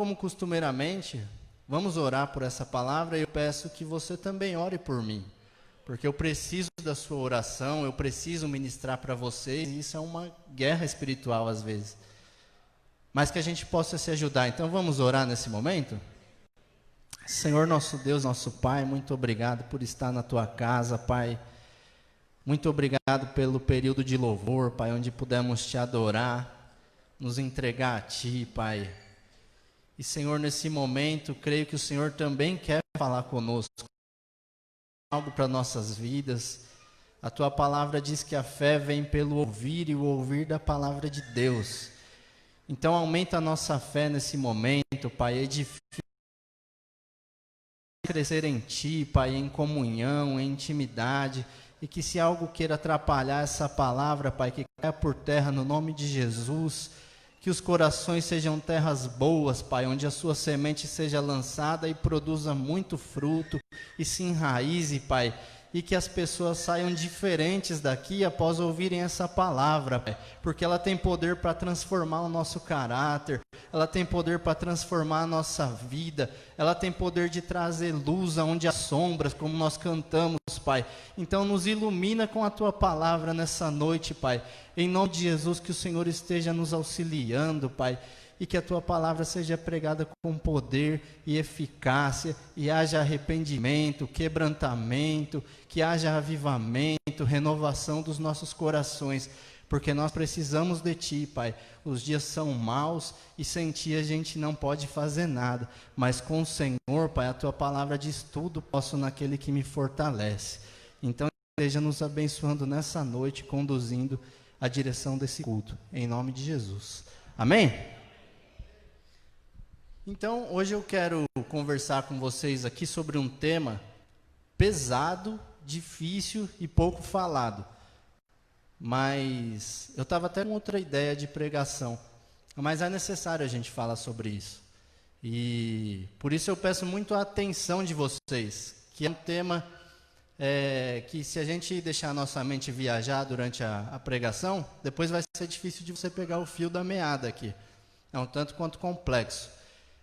como costumeiramente, vamos orar por essa palavra e eu peço que você também ore por mim. Porque eu preciso da sua oração, eu preciso ministrar para vocês, e isso é uma guerra espiritual às vezes. Mas que a gente possa se ajudar. Então vamos orar nesse momento? Senhor nosso Deus, nosso Pai, muito obrigado por estar na Tua casa, Pai. Muito obrigado pelo período de louvor, Pai, onde pudemos Te adorar, nos entregar a Ti, Pai. E Senhor, nesse momento, creio que o Senhor também quer falar conosco. Algo para nossas vidas. A Tua palavra diz que a fé vem pelo ouvir e o ouvir da palavra de Deus. Então aumenta a nossa fé nesse momento, Pai, edifica, crescer em Ti, Pai, em comunhão, em intimidade, e que se algo queira atrapalhar essa palavra, Pai, que caia por terra no nome de Jesus, que os corações sejam terras boas, Pai, onde a sua semente seja lançada e produza muito fruto, e se enraize, Pai, e que as pessoas saiam diferentes daqui após ouvirem essa palavra, Pai, porque ela tem poder para transformar o nosso caráter, ela tem poder para transformar a nossa vida, ela tem poder de trazer luz aonde há sombras, como nós cantamos, Pai. Então nos ilumina com a Tua palavra nessa noite, Pai, em nome de Jesus, que o Senhor esteja nos auxiliando, Pai, e que a Tua palavra seja pregada com poder e eficácia, e haja arrependimento, quebrantamento, que haja avivamento, renovação dos nossos corações, porque nós precisamos de Ti, Pai. Os dias são maus e sem Ti a gente não pode fazer nada, mas com o Senhor, Pai, a Tua palavra diz: tudo posso naquele que me fortalece. Então esteja nos abençoando nessa noite, conduzindo a direção desse culto, em nome de Jesus. Amém? Então, hoje eu quero conversar com vocês aqui sobre um tema pesado, difícil e pouco falado. Mas eu estava até com outra ideia de pregação. Mas é necessário a gente falar sobre isso. E por isso eu peço muito a atenção de vocês, que é um tema que se a gente deixar a nossa mente viajar durante a pregação, depois vai ser difícil de você pegar o fio da meada aqui. É um tanto quanto complexo.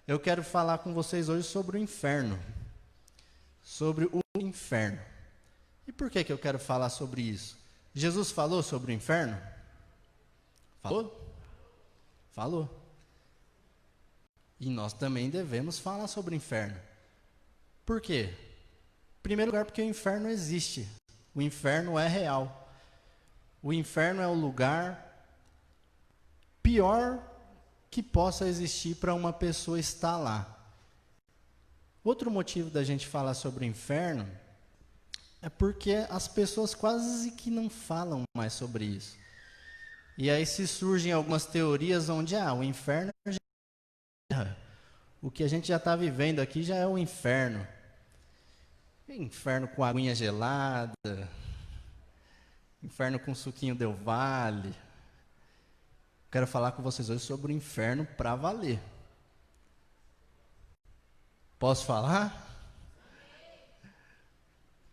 Eu quero falar com vocês hoje sobre o inferno. Sobre o inferno. E por que eu quero falar sobre isso? Jesus falou sobre o inferno? Falou? Falou. E nós também devemos falar sobre o inferno. Por quê? Em primeiro lugar, porque o inferno existe. O inferno é real. O inferno é o lugar pior que possa existir para uma pessoa estar lá. Outro motivo da gente falar sobre o inferno é porque as pessoas quase que não falam mais sobre isso. E aí se surgem algumas teorias onde o inferno já o que a gente já está vivendo aqui já é o inferno. Inferno com aguinha gelada, inferno com suquinho Del Valle. Quero falar com vocês hoje sobre o inferno para valer. Posso falar?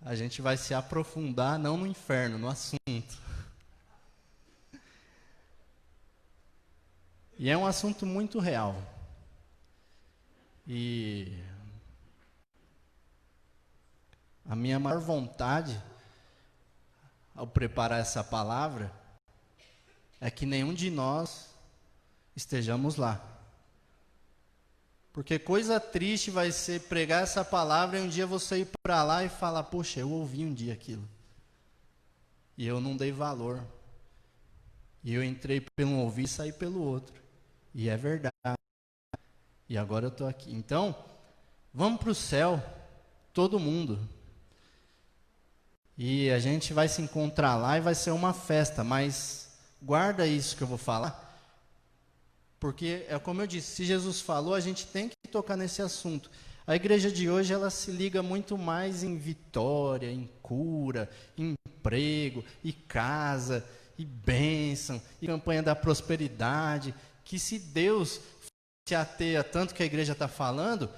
A gente vai se aprofundar não no inferno, no assunto. E é um assunto muito real. E a minha maior vontade ao preparar essa palavra é que nenhum de nós estejamos lá. Porque coisa triste vai ser pregar essa palavra e um dia você ir para lá e falar: poxa, eu ouvi um dia aquilo. E eu não dei valor. E eu entrei pelo um ouvido e saí pelo outro. E é verdade. E agora eu estou aqui. Então, vamos para o céu, todo mundo. E a gente vai se encontrar lá e vai ser uma festa, mas guarda isso que eu vou falar, porque é como eu disse, se Jesus falou, a gente tem que tocar nesse assunto. A igreja de hoje, ela se liga muito mais em vitória, em cura, em emprego, e casa, e bênção, e campanha da prosperidade, que se Deus se ateia tanto que a igreja está falando,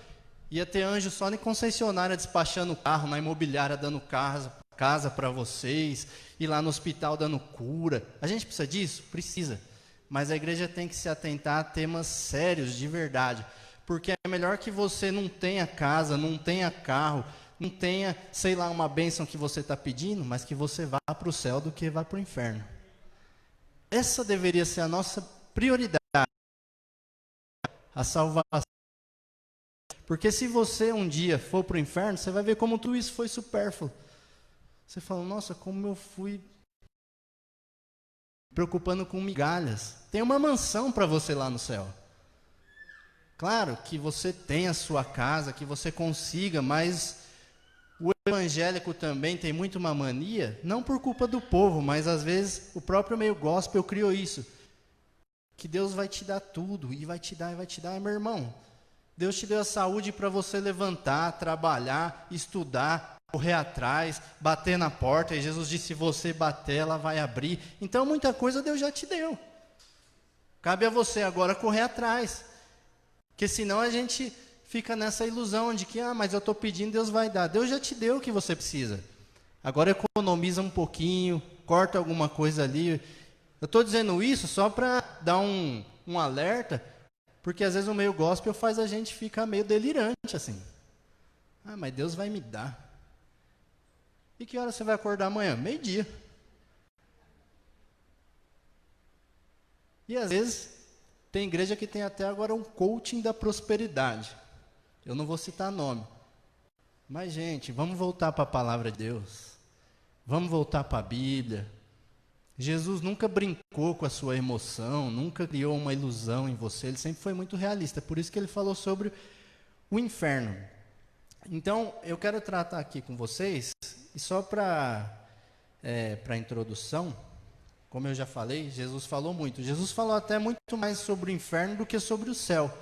ia ter anjo só em concessionária despachando carro, na imobiliária dando casa para vocês, e lá no hospital dando cura. A gente precisa disso? Precisa. Mas a igreja tem que se atentar a temas sérios, de verdade. porque é melhor que você não tenha casa, não tenha carro, não tenha, sei lá, uma bênção que você está pedindo, mas que você vá para o céu do que vá para o inferno. Essa deveria ser a nossa prioridade, a salvação. Porque se você um dia for para o inferno, você vai ver como tudo isso foi supérfluo. Você fala, nossa, como eu fui preocupando com migalhas. Tem uma mansão para você lá no céu. Claro que você tem a sua casa, que você consiga, mas o evangélico também tem muito uma mania, não por culpa do povo, mas às vezes o próprio meio gospel criou isso. Que Deus vai te dar tudo, e vai te dar, e vai te dar. Meu irmão, Deus te deu a saúde para você levantar, trabalhar, estudar, correr atrás, bater na porta, e Jesus disse, se você bater, ela vai abrir. Então muita coisa Deus já te deu. Cabe a você agora correr atrás. Porque senão a gente fica nessa ilusão de que, mas eu estou pedindo, Deus vai dar. Deus já te deu o que você precisa. Agora economiza um pouquinho, corta alguma coisa ali. Eu estou dizendo isso só para dar um alerta, porque às vezes o meio gospel faz a gente ficar meio delirante assim. Mas Deus vai me dar. E que hora você vai acordar amanhã? 12:00. E às vezes tem igreja que tem até agora um coaching da prosperidade. Eu não vou citar nome. Mas, gente, vamos voltar para a palavra de Deus. Vamos voltar para a Bíblia. Jesus nunca brincou com a sua emoção, nunca criou uma ilusão em você. Ele sempre foi muito realista. Por isso que ele falou sobre o inferno. Então, eu quero tratar aqui com vocês, e só para a introdução, como eu já falei, Jesus falou muito. Jesus falou até muito mais sobre o inferno do que sobre o céu,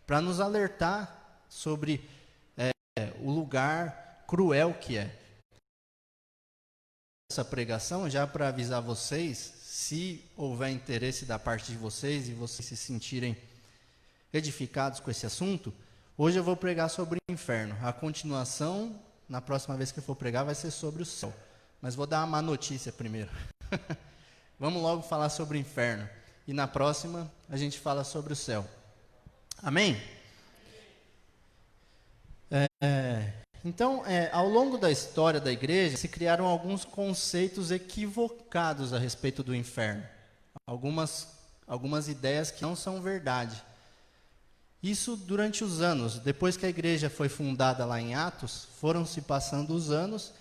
para nos alertar sobre o lugar cruel que é. Essa pregação, já para avisar vocês, se houver interesse da parte de vocês e vocês se sentirem edificados com esse assunto, hoje eu vou pregar sobre o inferno. A continuação, na próxima vez que eu for pregar, vai ser sobre o céu. Mas vou dar uma má notícia primeiro. Vamos logo falar sobre o inferno. E na próxima, a gente fala sobre o céu. Amém? Então, ao longo da história da igreja, se criaram alguns conceitos equivocados a respeito do inferno. Algumas ideias que não são verdade. Isso durante os anos. Depois que a igreja foi fundada lá em Atos, foram se passando os anos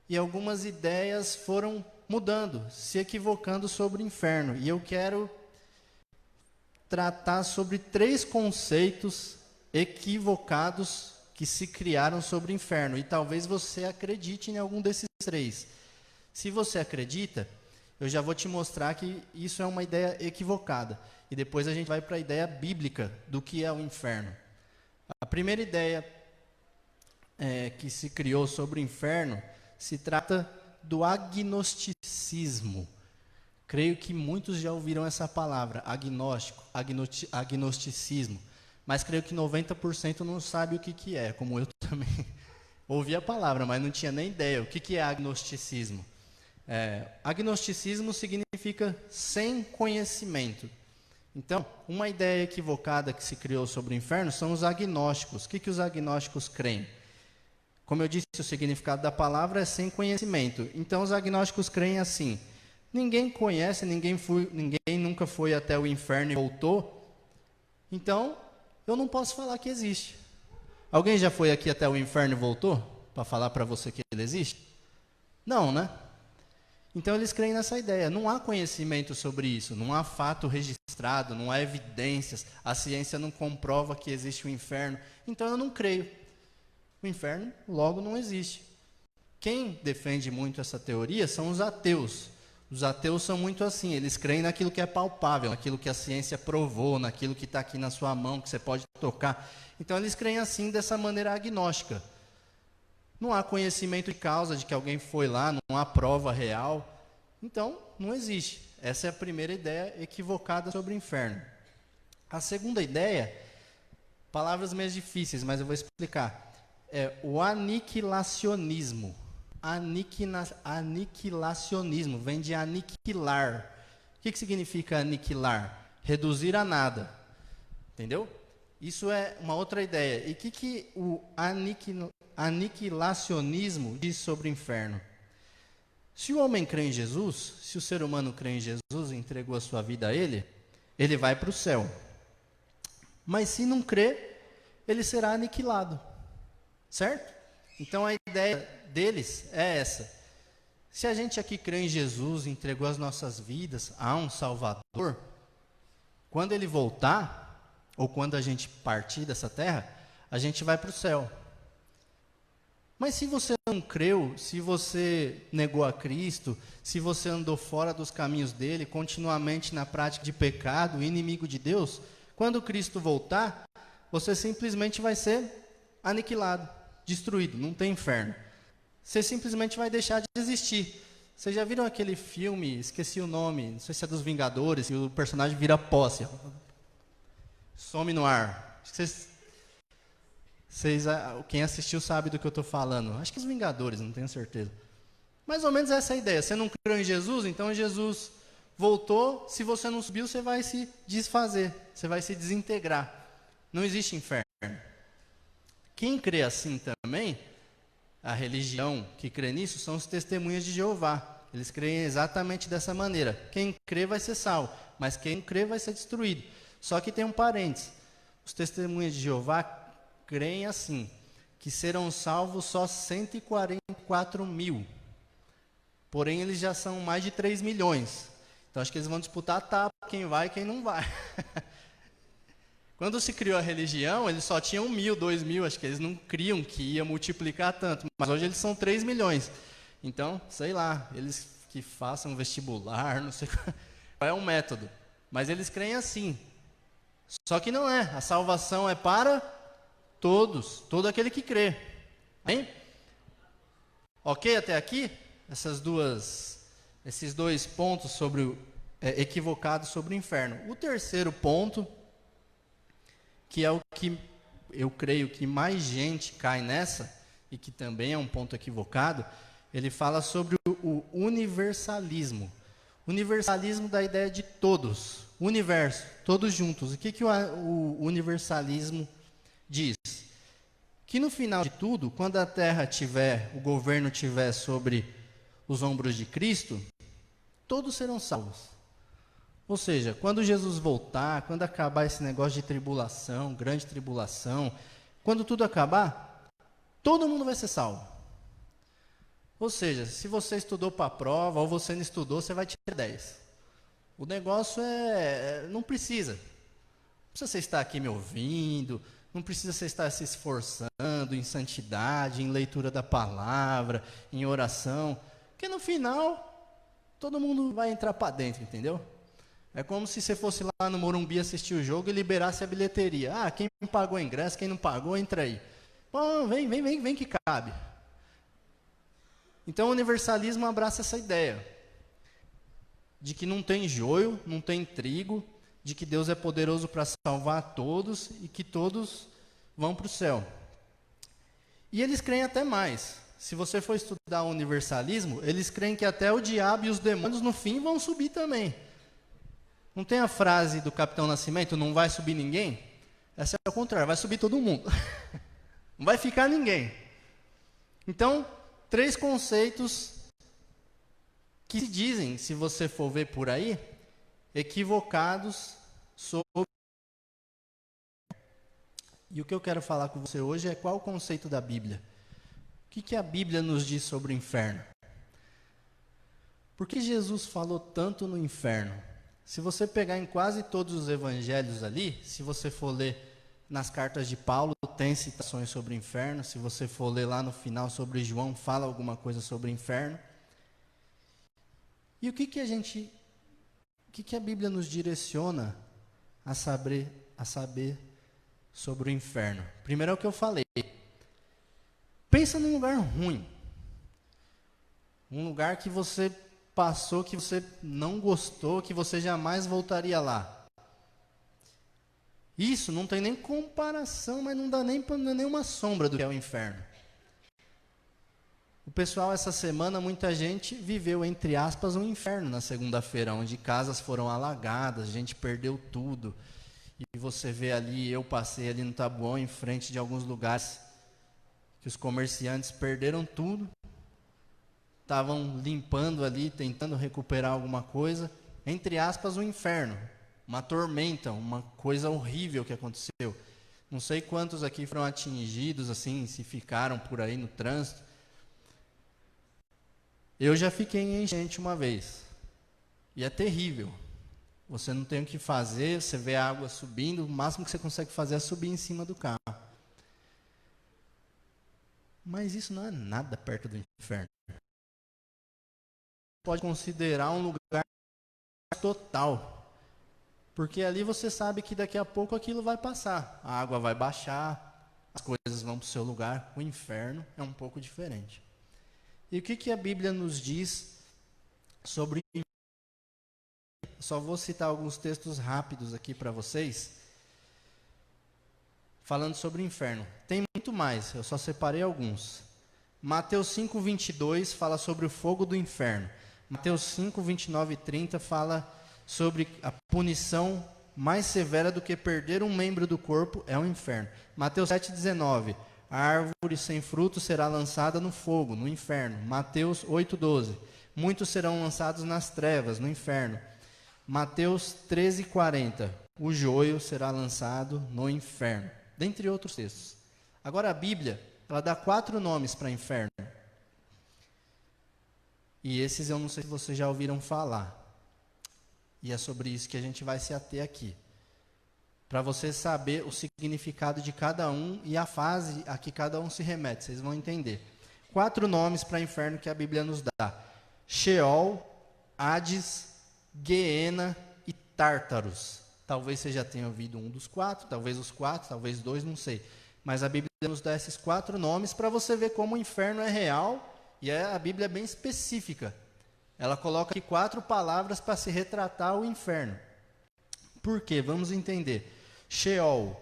e algumas ideias foram mudando, se equivocando sobre o inferno. E eu quero tratar sobre 3 conceitos equivocados que se criaram sobre o inferno. E talvez você acredite em algum desses 3. Se você acredita, eu já vou te mostrar que isso é uma ideia equivocada. E depois a gente vai para a ideia bíblica do que é o inferno. A primeira ideia que se criou sobre o inferno se trata do agnosticismo. Creio que muitos já ouviram essa palavra, agnosticismo. Mas creio que 90% não sabe o que é, como eu também. Ouvi a palavra, mas não tinha nem ideia. O que é agnosticismo? Agnosticismo significa sem conhecimento. Então, uma ideia equivocada que se criou sobre o inferno são os agnósticos. O que os agnósticos creem? Como eu disse, o significado da palavra é sem conhecimento. Então, os agnósticos creem assim: ninguém conhece, ninguém nunca foi até o inferno e voltou. Então, eu não posso falar que existe. Alguém já foi aqui até o inferno e voltou? Para falar para você que ele existe? Não, né? Então, eles creem nessa ideia. Não há conhecimento sobre isso, não há fato registrado, não há evidências. A ciência não comprova que existe o inferno. Então, eu não creio. O inferno, logo, não existe. Quem defende muito essa teoria são os ateus. Os ateus são muito assim, eles creem naquilo que é palpável, naquilo que a ciência provou, naquilo que está aqui na sua mão, que você pode tocar. Então, eles creem assim, dessa maneira agnóstica. Não há conhecimento de causa de que alguém foi lá, não há prova real. Então, não existe. Essa é a primeira ideia equivocada sobre o inferno. A segunda ideia, palavras meio difíceis, mas eu vou explicar. É o aniquilacionismo. Aniquilacionismo vem de aniquilar. O que significa aniquilar? Reduzir a nada. Entendeu? Isso é uma outra ideia. E o que o aniquilacionismo diz sobre o inferno? Se o homem crê em Jesus, se o ser humano crê em Jesus e entregou a sua vida a Ele, ele vai para o céu. Mas se não crê, ele será aniquilado. Certo? Então a ideia deles é essa. Se a gente aqui crê em Jesus, entregou as nossas vidas a um Salvador, quando Ele voltar, ou quando a gente partir dessa terra, a gente vai para o céu. Mas se você não creu, se você negou a Cristo, se você andou fora dos caminhos dele, continuamente na prática de pecado, inimigo de Deus, quando Cristo voltar, você simplesmente vai ser aniquilado, destruído, não tem inferno. Você simplesmente vai deixar de existir. Vocês já viram aquele filme, esqueci o nome, não sei se é dos Vingadores, e o personagem vira pó, assim, some no ar. Quem assistiu sabe do que eu estou falando. Acho que os Vingadores, não tenho certeza. Mais ou menos essa é a ideia. Você não creu em Jesus, então Jesus voltou. Se você não subiu, você vai se desfazer. Você vai se desintegrar. Não existe inferno. Quem crê assim também, a religião que crê nisso, são os testemunhas de Jeová. Eles creem exatamente dessa maneira. Quem crê vai ser salvo, mas quem não crê vai ser destruído. Só que tem um parênteses. Os testemunhas de Jeová creem assim, que serão salvos só 144 mil. Porém, eles já são mais de 3 milhões. Então, acho que eles vão disputar a tapa, quem vai e quem não vai. Quando se criou a religião, eles só tinham 1.000, 2.000, acho que eles não criam que ia multiplicar tanto. Mas hoje eles são 3 milhões. Então, sei lá, eles que façam vestibular, não sei qual é o método. Mas eles creem assim. Só que não é. A salvação é para todos, todo aquele que crê. Hein? Ok até aqui? Esses dois pontos sobre equivocados sobre o inferno. O terceiro ponto, que é o que eu creio que mais gente cai nessa, e que também é um ponto equivocado, ele fala sobre o universalismo. Universalismo da ideia de todos, universo, todos juntos. O que o universalismo diz? Que no final de tudo, quando a terra o governo tiver sobre os ombros de Cristo, todos serão salvos. Ou seja, quando Jesus voltar, quando acabar esse negócio de tribulação, grande tribulação, quando tudo acabar, todo mundo vai ser salvo. Ou seja, se você estudou para a prova ou você não estudou, você vai tirar 10. O negócio não precisa. Não precisa você estar aqui me ouvindo, não precisa você estar se esforçando em santidade, em leitura da palavra, em oração, porque no final, todo mundo vai entrar para dentro, entendeu? É como se você fosse lá no Morumbi assistir o jogo e liberasse a bilheteria. Ah, quem pagou o ingresso, quem não pagou, entra aí. Pô, vem que cabe. Então o universalismo abraça essa ideia de que não tem joio, não tem trigo, de que Deus é poderoso para salvar todos e que todos vão para o céu. E eles creem até mais. Se você for estudar o universalismo, eles creem que até o diabo e os demônios no fim vão subir também. Não tem a frase do Capitão Nascimento, não vai subir ninguém? Essa é o contrário, vai subir todo mundo. Não vai ficar ninguém. Então, 3 conceitos que se dizem, se você for ver por aí, equivocados sobre. E o que eu quero falar com você hoje é qual o conceito da Bíblia. O que a Bíblia nos diz sobre o inferno? Por que Jesus falou tanto no inferno? Se você pegar em quase todos os evangelhos ali, se você for ler nas cartas de Paulo, tem citações sobre o inferno. Se você for ler lá no final sobre João, fala alguma coisa sobre o inferno. E o que a Bíblia nos direciona a saber sobre o inferno? Primeiro é o que eu falei. Pensa num lugar ruim. Um lugar que você passou, que você não gostou, que você jamais voltaria lá. Isso não tem nem comparação, mas não dá nem nenhuma sombra do que é o inferno. O pessoal, essa semana, muita gente viveu, entre aspas, um inferno na segunda-feira, onde casas foram alagadas, gente perdeu tudo. e você vê ali, eu passei ali no Taboão, em frente de alguns lugares que os comerciantes perderam tudo, estavam limpando ali, tentando recuperar alguma coisa, entre aspas, o inferno, uma tormenta, uma coisa horrível que aconteceu. Não sei quantos aqui foram atingidos, assim, se ficaram por aí no trânsito. Eu já fiquei em enchente uma vez, e é terrível. Você não tem o que fazer, você vê a água subindo, o máximo que você consegue fazer é subir em cima do carro. Mas isso não é nada perto do inferno. Pode considerar um lugar total, porque ali você sabe que daqui a pouco aquilo vai passar, a água vai baixar, as coisas vão para o seu lugar. O inferno é um pouco diferente. E o que a Bíblia nos diz sobre o inferno? Só vou citar alguns textos rápidos aqui para vocês, falando sobre o inferno. Tem muito mais, eu só separei alguns. Mateus 5, 22 fala sobre o fogo do inferno. Mateus 5, 29 e 30 fala sobre a punição mais severa do que perder um membro do corpo é o inferno. Mateus 7, 19, a árvore sem fruto será lançada no fogo, no inferno. Mateus 8, 12, muitos serão lançados nas trevas, no inferno. Mateus 13, 40, o joio será lançado no inferno, dentre outros textos. Agora a Bíblia, ela dá 4 nomes para inferno. E esses eu não sei se vocês já ouviram falar. E é sobre isso que a gente vai se ater aqui. Para você saber o significado de cada um e a fase a que cada um se remete, vocês vão entender. 4 nomes para inferno que a Bíblia nos dá: Sheol, Hades, Guiena e Tártaros. Talvez você já tenha ouvido um dos 4, talvez os 4, talvez 2, não sei. Mas a Bíblia nos dá esses 4 nomes para você ver como o inferno é real, e a Bíblia é bem específica. Ela coloca aqui 4 palavras para se retratar o inferno. Por quê? Vamos entender. Sheol.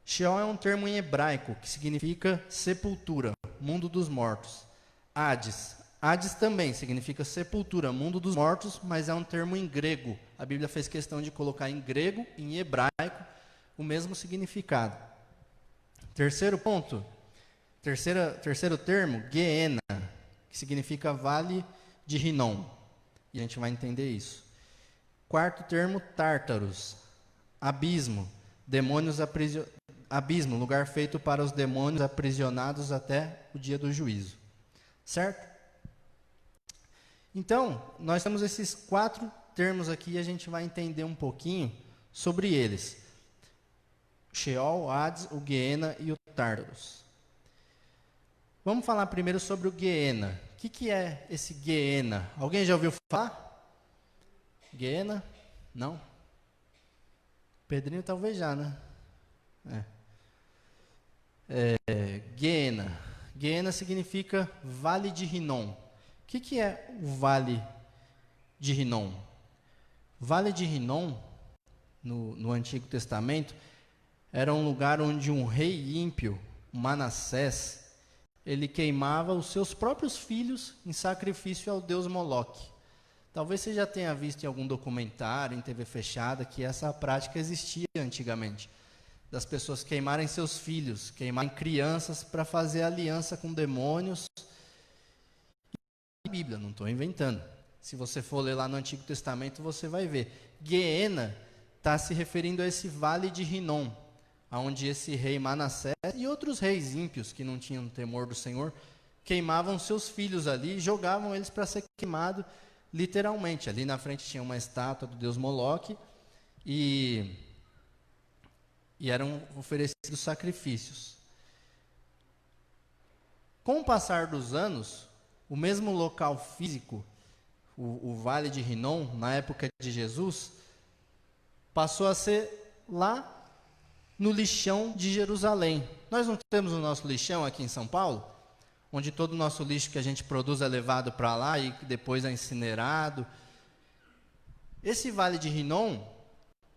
Sheol é um termo em hebraico que significa sepultura, mundo dos mortos. Hades. Hades também significa sepultura, mundo dos mortos, mas é um termo em grego. A Bíblia fez questão de colocar em grego e em hebraico o mesmo significado. Terceiro ponto, terceiro termo, Guiena, que significa vale de Rinom. E a gente vai entender isso. Quarto termo, Tártaros, abismo, abismo, lugar feito para os demônios aprisionados até o dia do juízo. Certo? Então, nós temos esses 4 termos aqui e a gente vai entender um pouquinho sobre eles. Sheol, Hades, o Guiena e o Tártaros. Vamos falar primeiro sobre o Guiena. O que é esse Guiena? Alguém já ouviu falar? Guiena? Não? Pedrinho talvez já, né? Guiena. Guiena significa Vale de Rinom. O que é o Vale de Rinom? Vale de Rinom, no Antigo Testamento, era um lugar onde um rei ímpio, Manassés, ele queimava os seus próprios filhos em sacrifício ao deus Moloque. Talvez você já tenha visto em algum documentário, em TV fechada, que essa prática existia antigamente. Das pessoas queimarem seus filhos, queimarem crianças para fazer aliança com demônios. Bíblia, não estou inventando. Se você for ler lá no Antigo Testamento, você vai ver. Guiena está se referindo a esse vale de Rinom, onde esse rei Manassés e outros reis ímpios que não tinham temor do Senhor, queimavam seus filhos ali e jogavam eles para ser queimado literalmente. Ali na frente tinha uma estátua do deus Moloque e eram oferecidos sacrifícios. Com o passar dos anos, o mesmo local físico, o Vale de Rinom, na época de Jesus, passou a ser lá no lixão de Jerusalém. Nós não temos o nosso lixão aqui em São Paulo, onde todo o nosso lixo que a gente produz é levado para lá e depois é incinerado. Esse Vale de Rinom,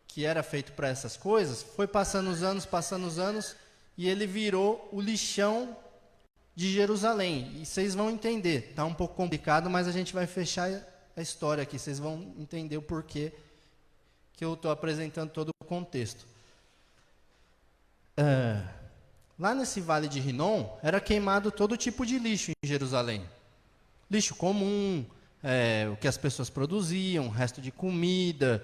que era feito para essas coisas, foi passando os anos, e ele virou o lixão de Jerusalém. E vocês vão entender, está um pouco complicado, mas a gente vai fechar a história aqui, vocês vão entender o porquê que eu estou apresentando todo o contexto. Lá nesse vale de Rinom, era queimado todo tipo de lixo em Jerusalém. Lixo comum, o que as pessoas produziam, resto de comida,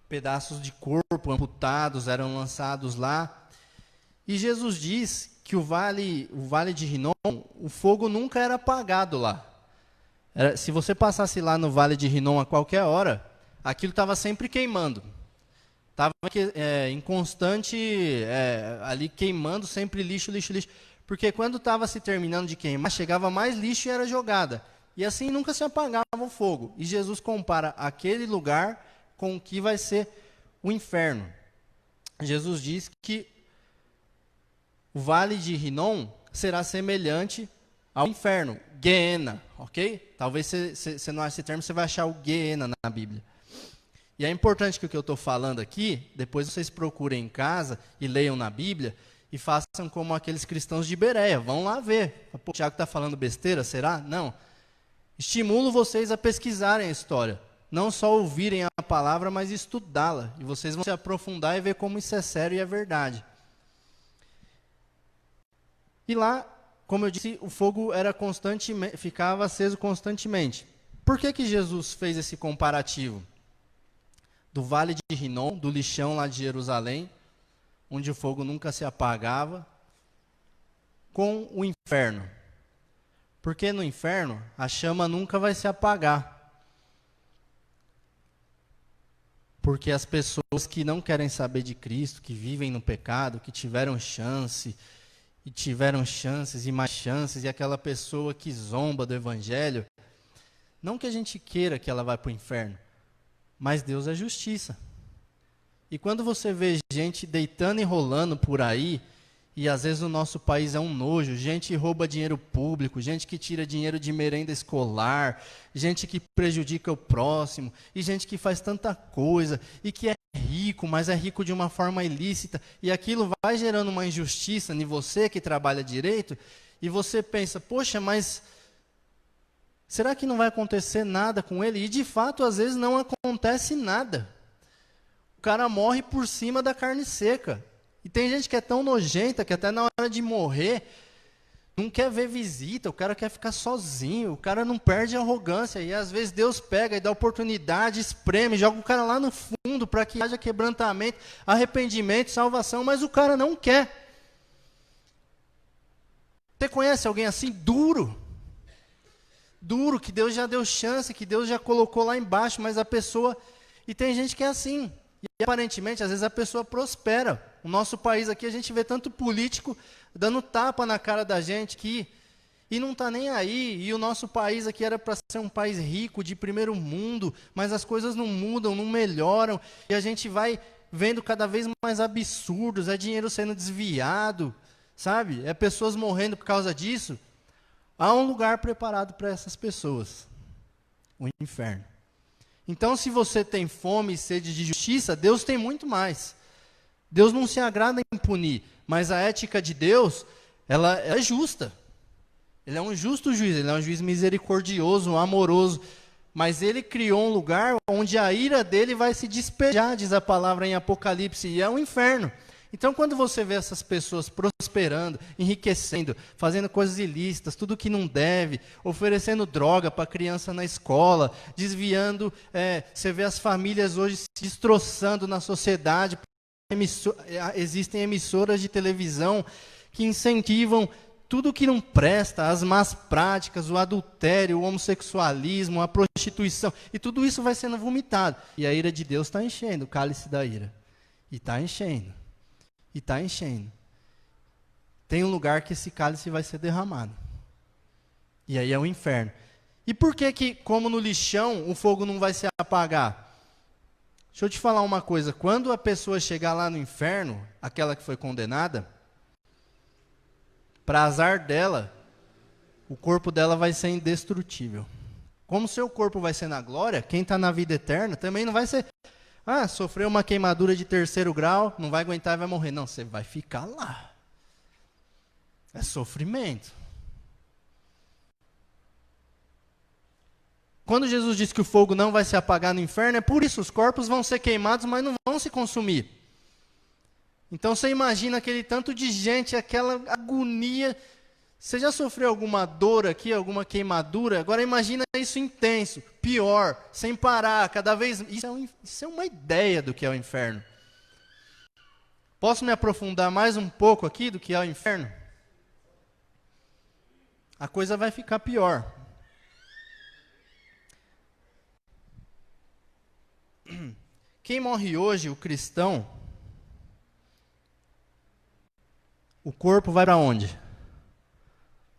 pedaços de corpo amputados eram lançados lá. E Jesus diz que o vale de Rinom, o fogo nunca era apagado lá. Se você passasse lá no vale de Rinom a qualquer hora, aquilo estava sempre queimando. Estava em constante, ali queimando, sempre lixo, lixo, lixo. Porque quando estava se terminando de queimar, chegava mais lixo e era jogada. E assim nunca se apagava o fogo. E Jesus compara aquele lugar com o que vai ser o inferno. Jesus diz que o vale de Rinom será semelhante ao inferno, Guiena, ok? Talvez você não ache esse termo, você vai achar o Guiena na Bíblia. E é importante que o que eu estou falando aqui, depois vocês procurem em casa e leiam na Bíblia e façam como aqueles cristãos de Bereia. Vão lá ver. Pô, o Tiago está falando besteira, será? Não. Estimulo vocês a pesquisarem a história. Não só ouvirem a palavra, mas estudá-la. E vocês vão se aprofundar e ver como isso é sério e é verdade. E lá, como eu disse, o fogo ficava aceso constantemente. Por que Jesus fez esse comparativo? Do vale de Rinom, do lixão lá de Jerusalém, onde o fogo nunca se apagava, com o inferno. Porque no inferno, a chama nunca vai se apagar. Porque as pessoas que não querem saber de Cristo, que vivem no pecado, que tiveram chance, e tiveram chances e mais chances, e aquela pessoa que zomba do Evangelho, não que a gente queira que ela vá para o inferno, mas Deus é justiça. E quando você vê gente deitando e rolando por aí, e às vezes o nosso país é um nojo, gente que rouba dinheiro público, gente que tira dinheiro de merenda escolar, gente que prejudica o próximo, e gente que faz tanta coisa, e que é rico, mas é rico de uma forma ilícita, e aquilo vai gerando uma injustiça em você que trabalha direito, e você pensa, poxa, mas será que não vai acontecer nada com ele? E de fato, às vezes não acontece nada. O cara morre por cima da carne seca. E tem gente que é tão nojenta que até na hora de morrer não quer ver visita, o cara quer ficar sozinho, o cara não perde a arrogância. E às vezes Deus pega e dá oportunidade, espreme, joga o cara lá no fundo para que haja quebrantamento, arrependimento, salvação, mas o cara não quer. Você conhece alguém assim? Duro, que Deus já deu chance, que Deus já colocou lá embaixo, mas a pessoa... E tem gente que é assim. E aparentemente, às vezes a pessoa prospera. O nosso país aqui, a gente vê tanto político dando tapa na cara da gente e não está nem aí. E o nosso país aqui era para ser um país rico, de primeiro mundo, mas as coisas não mudam, não melhoram. E a gente vai vendo cada vez mais absurdos, é dinheiro sendo desviado, sabe? É pessoas morrendo por causa disso. Há um lugar preparado para essas pessoas, o inferno. Então, se você tem fome e sede de justiça, Deus tem muito mais. Deus não se agrada em punir, mas a ética de Deus, ela é justa. Ele é um justo juiz, ele é um juiz misericordioso, amoroso, mas ele criou um lugar onde a ira dele vai se despejar, diz a palavra em Apocalipse, e é o inferno. Então, quando você vê essas pessoas prosperando, enriquecendo, fazendo coisas ilícitas, tudo que não deve, oferecendo droga para criança na escola, desviando, você vê as famílias hoje se destroçando na sociedade. Existem emissoras de televisão que incentivam tudo que não presta, as más práticas, o adultério, o homossexualismo, a prostituição, e tudo isso vai sendo vomitado. E a ira de Deus está enchendo, o cálice da ira. E está enchendo. E está enchendo. Tem um lugar que esse cálice vai ser derramado. E aí é o inferno. E por que, como no lixão, o fogo não vai se apagar? Deixa eu te falar uma coisa. Quando a pessoa chegar lá no inferno, aquela que foi condenada, para azar dela, o corpo dela vai ser indestrutível. Como seu corpo vai ser na glória, quem está na vida eterna também não vai ser... sofreu uma queimadura de 3º grau, não vai aguentar e vai morrer. Não, você vai ficar lá. É sofrimento. Quando Jesus disse que o fogo não vai se apagar no inferno, é por isso, os corpos vão ser queimados, mas não vão se consumir. Então você imagina aquele tanto de gente, aquela agonia. Você já sofreu alguma dor aqui, alguma queimadura? Agora imagina isso intenso, pior, sem parar, cada vez... Isso é uma ideia do que é o inferno. Posso me aprofundar mais um pouco aqui do que é o inferno? A coisa vai ficar pior. Quem morre hoje, o cristão, o corpo vai para onde?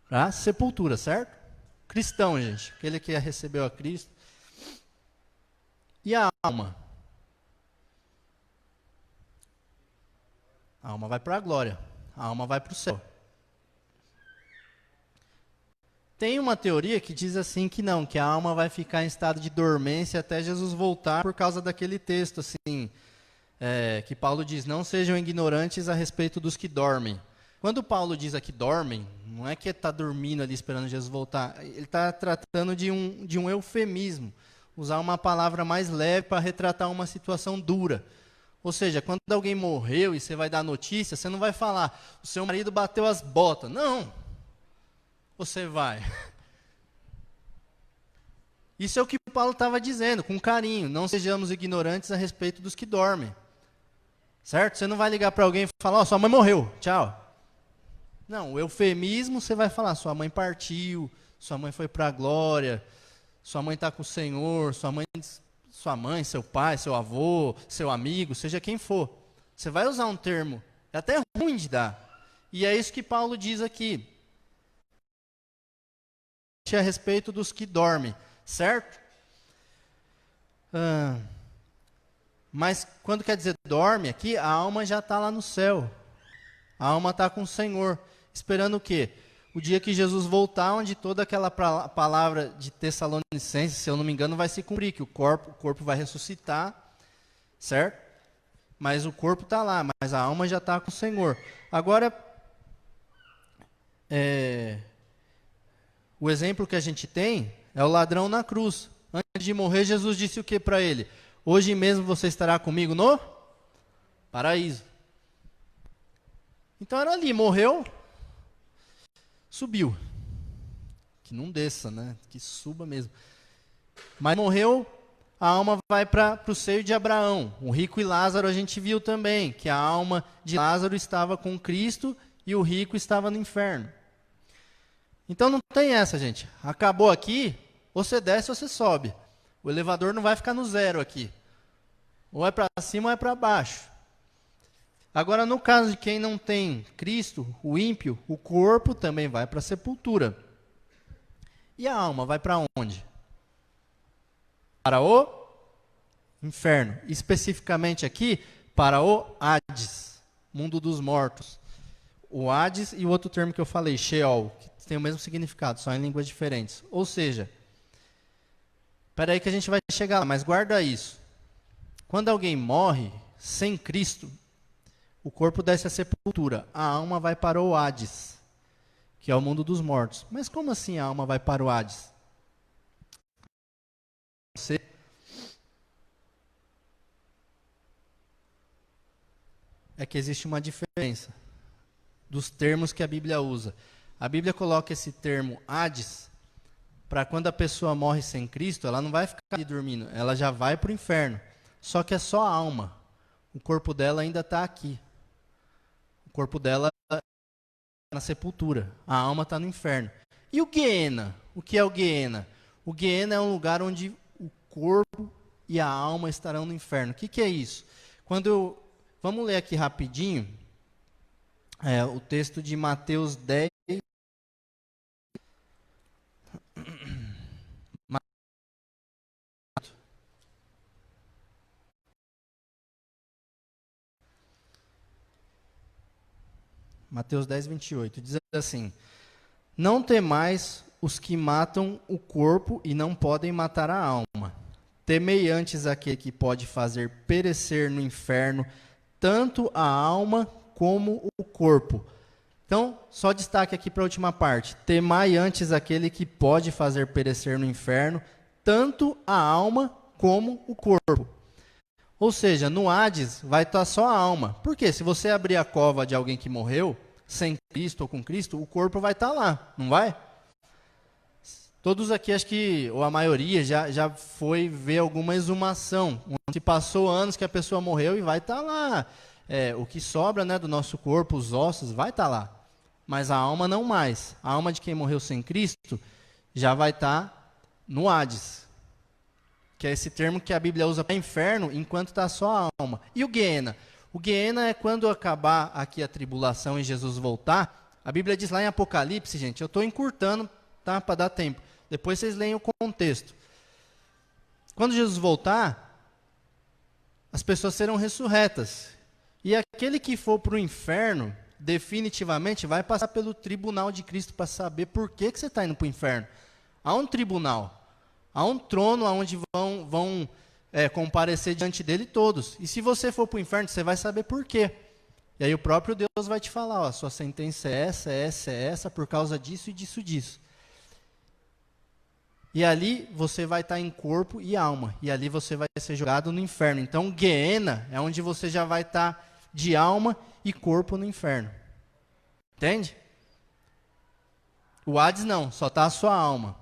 Para a sepultura, certo? Cristão, gente, aquele que recebeu a Cristo. E a alma? A alma vai para a glória, a alma vai para o céu. Tem uma teoria que diz assim que não, que a alma vai ficar em estado de dormência até Jesus voltar por causa daquele texto assim, que Paulo diz, não sejam ignorantes a respeito dos que dormem. Quando Paulo diz aqui dormem, não é que está dormindo ali esperando Jesus voltar, ele está tratando de um eufemismo, usar uma palavra mais leve para retratar uma situação dura. Ou seja, quando alguém morreu e você vai dar notícia, você não vai falar, o seu marido bateu as botas. Não! Você vai. Isso é o que Paulo estava dizendo, com carinho. Não sejamos ignorantes a respeito dos que dormem. Certo? Você não vai ligar para alguém e falar, sua mãe morreu, tchau. Não, o eufemismo você vai falar, sua mãe partiu, sua mãe foi para a glória, sua mãe está com o Senhor, sua mãe, seu pai, seu avô, seu amigo, seja quem for. Você vai usar um termo, é até ruim de dar. E é isso que Paulo diz aqui. A respeito dos que dormem, certo? Mas quando quer dizer dorme aqui, a alma já está lá no céu. A alma está com o Senhor, esperando o quê? O dia que Jesus voltar, onde toda aquela palavra de Tessalonicenses, se eu não me engano, vai se cumprir, que o corpo vai ressuscitar, certo? Mas o corpo está lá, mas a alma já está com o Senhor. Agora, o exemplo que a gente tem é o ladrão na cruz. Antes de morrer, Jesus disse o que para ele? Hoje mesmo você estará comigo no paraíso. Então era ali, morreu, subiu. Que não desça, né? Que suba mesmo. Mas morreu, a alma vai para o seio de Abraão. O rico e Lázaro a gente viu também, que a alma de Lázaro estava com Cristo e o rico estava no inferno. Então não tem essa, gente. Acabou aqui, ou você desce ou você sobe. O elevador não vai ficar no zero aqui. Ou é para cima ou é para baixo. Agora, no caso de quem não tem Cristo, o ímpio, o corpo também vai para a sepultura. E a alma vai para onde? Para o inferno. Especificamente aqui, para o Hades, mundo dos mortos. O Hades e o outro termo que eu falei, Sheol, que tem o mesmo significado, só em línguas diferentes. Ou seja, espera aí que a gente vai chegar lá, mas guarda isso. Quando alguém morre sem Cristo, o corpo desce à sepultura, a alma vai para o Hades, que é o mundo dos mortos. Mas como assim a alma vai para o Hades? É que existe uma diferença dos termos que a Bíblia usa. A Bíblia coloca esse termo Hades para quando a pessoa morre sem Cristo, ela não vai ficar ali dormindo, ela já vai para o inferno. Só que é só a alma. O corpo dela ainda está aqui. O corpo dela está na sepultura. A alma está no inferno. E o Guiena? O que é o Guiena? O Guiena é um lugar onde o corpo e a alma estarão no inferno. O que é isso? Vamos ler aqui rapidinho o texto de Mateus 10. Mateus 10, 28. Diz assim: não temais os que matam o corpo e não podem matar a alma. Temei antes aquele que pode fazer perecer no inferno tanto a alma como o corpo. Então, só destaque aqui para a última parte. Temai antes aquele que pode fazer perecer no inferno tanto a alma como o corpo. Ou seja, no Hades vai estar só a alma. Por quê? Se você abrir a cova de alguém que morreu, sem Cristo ou com Cristo, o corpo vai estar lá, não vai? Todos aqui, acho que, ou a maioria, já foi ver alguma exumação, onde passou anos que a pessoa morreu e vai estar lá. O que sobra, né, do nosso corpo, os ossos, vai estar lá. Mas a alma não mais. A alma de quem morreu sem Cristo já vai estar no Hades, que é esse termo que a Bíblia usa para inferno, enquanto está só a alma. E o Guiena? O Guiena é quando acabar aqui a tribulação e Jesus voltar. A Bíblia diz lá em Apocalipse, gente, eu estou encurtando, tá, para dar tempo. Depois vocês leem o contexto. Quando Jesus voltar, as pessoas serão ressurretas. E aquele que for para o inferno, definitivamente vai passar pelo tribunal de Cristo para saber por que você está indo para o inferno. Há um tribunal, há um trono onde vão comparecer diante dele todos. E se você for para o inferno, você vai saber por quê. E aí o próprio Deus vai te falar, ó, sua sentença é essa, por causa disso e disso. E ali você vai estar em corpo e alma. E ali você vai ser jogado no inferno. Então, Guiena é onde você já vai estar de alma e corpo no inferno. Entende? O Hades não, só está a sua alma.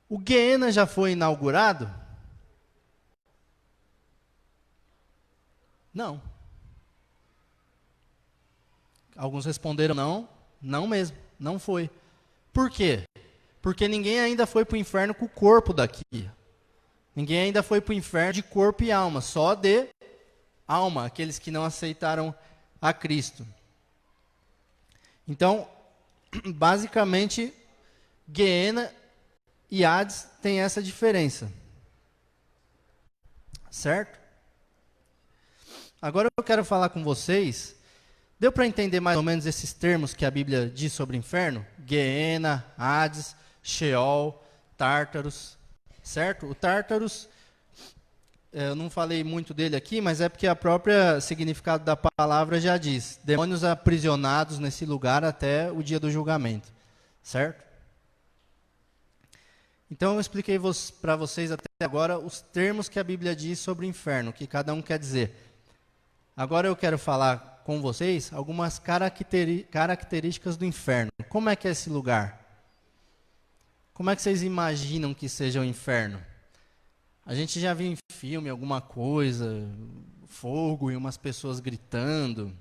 O Guiena já foi inaugurado? Não. Alguns responderam não, não mesmo, não foi. Por quê? Porque ninguém ainda foi para o inferno com o corpo daqui. Ninguém ainda foi para o inferno de corpo e alma, só de alma, aqueles que não aceitaram a Cristo. Então, basicamente, Guiena e Hades têm essa diferença. Certo? Agora eu quero falar com vocês. Deu para entender mais ou menos esses termos que a Bíblia diz sobre o inferno? Guiena, Hades, Sheol, Tártaros, certo? O Tártaros, eu não falei muito dele aqui, mas é porque a própria significado da palavra já diz. Demônios aprisionados nesse lugar até o dia do julgamento, certo? Então eu expliquei para vocês até agora os termos que a Bíblia diz sobre o inferno, o que cada um quer dizer. Agora eu quero falar com vocês algumas características do inferno. Como é que é esse lugar? Como é que vocês imaginam que seja o inferno? A gente já viu em filme alguma coisa, fogo e umas pessoas gritando.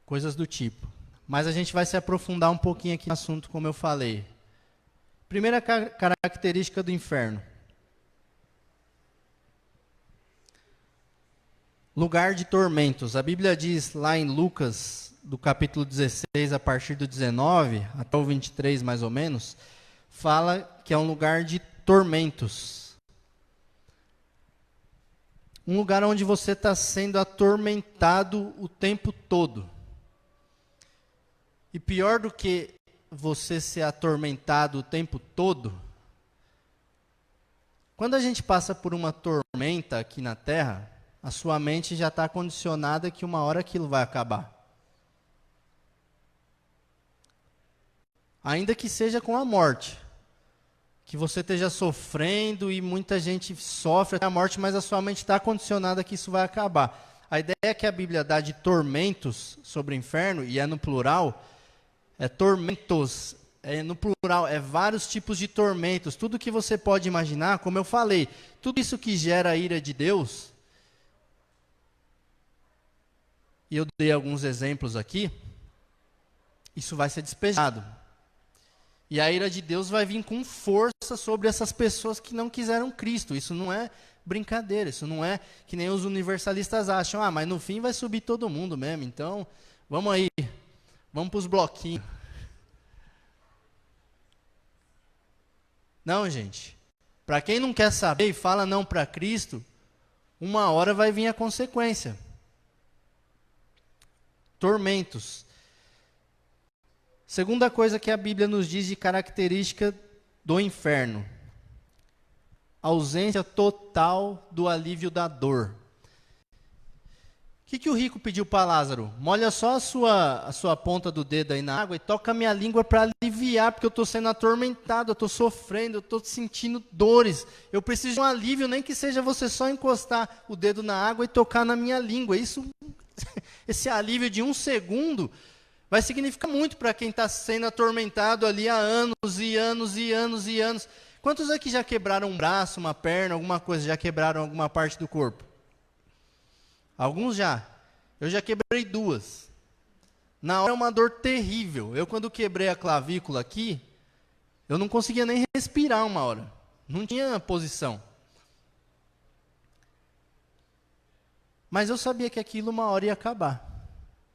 Coisas do tipo. Mas a gente vai se aprofundar um pouquinho aqui no assunto, como eu falei. Primeira característica do inferno. Lugar de tormentos. A Bíblia diz lá em Lucas, do capítulo 16, a partir do 19, até o 23 mais ou menos, fala que é um lugar de tormentos. Um lugar onde você está sendo atormentado o tempo todo. E pior do que você ser atormentado o tempo todo, quando a gente passa por uma tormenta aqui na Terra, a sua mente já está condicionada que uma hora aquilo vai acabar. Ainda que seja com a morte. Que você esteja sofrendo e muita gente sofre até a morte, mas a sua mente está condicionada que isso vai acabar. A ideia que a Bíblia dá de tormentos sobre o inferno, e é no plural, é tormentos, é no plural, é vários tipos de tormentos. Tudo que você pode imaginar, como eu falei, tudo isso que gera a ira de Deus, e eu dei alguns exemplos aqui, isso vai ser despejado. E a ira de Deus vai vir com força sobre essas pessoas que não quiseram Cristo. Isso não é brincadeira, isso não é que nem os universalistas acham. Ah, mas no fim vai subir todo mundo mesmo, então vamos aí, vamos para os bloquinhos. Não, gente. Para quem não quer saber e fala não para Cristo, uma hora vai vir a consequência. Tormentos. Segunda coisa que a Bíblia nos diz de característica do inferno: ausência total do alívio da dor. que o rico pediu para Lázaro? Molha só a sua ponta do dedo aí na água e toca a minha língua para aliviar, porque eu estou sendo atormentado, eu estou sofrendo, eu estou sentindo dores. Eu preciso de um alívio, nem que seja você só encostar o dedo na água e tocar na minha língua. Esse alívio de 1 segundo vai significar muito para quem está sendo atormentado ali há anos e anos e anos e anos. Quantos aqui já quebraram um braço, uma perna, alguma coisa, já quebraram alguma parte do corpo? Alguns já. Eu já quebrei 2. Na hora é uma dor terrível. Eu quando quebrei a clavícula aqui, eu não conseguia nem respirar uma hora. Não tinha posição. Mas eu sabia que aquilo uma hora ia acabar.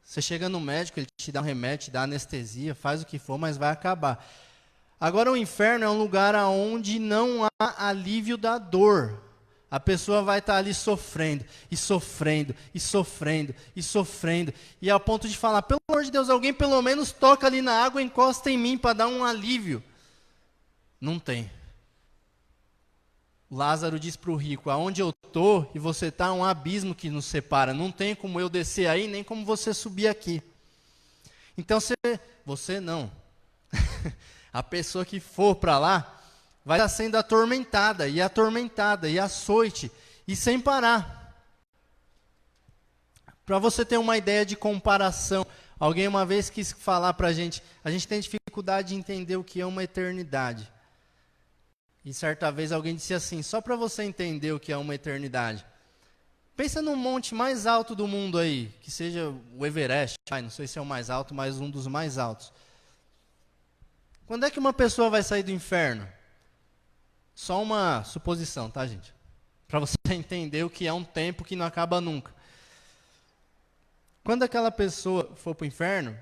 Você chega no médico, ele te dá um remédio, te dá anestesia, faz o que for, mas vai acabar. Agora o inferno é um lugar onde não há alívio da dor. A pessoa vai estar ali sofrendo, e sofrendo, e sofrendo, e sofrendo. E ao ponto de falar, pelo amor de Deus, alguém pelo menos toca ali na água e encosta em mim para dar um alívio. Não tem. Lázaro diz para o rico, aonde eu estou e você está, é um abismo que nos separa. Não tem como eu descer aí, nem como você subir aqui. Então você não. A pessoa que for para lá, vai estar sendo atormentada, e açoite, e sem parar. Para você ter uma ideia de comparação, alguém uma vez quis falar para a gente tem dificuldade de entender o que é uma eternidade. E certa vez alguém disse assim, só para você entender o que é uma eternidade. Pensa no monte mais alto do mundo aí, que seja o Everest, não sei se é o mais alto, mas um dos mais altos. Quando é que uma pessoa vai sair do inferno? Só uma suposição, tá, gente? Para você entender o que é um tempo que não acaba nunca. Quando aquela pessoa for para o inferno,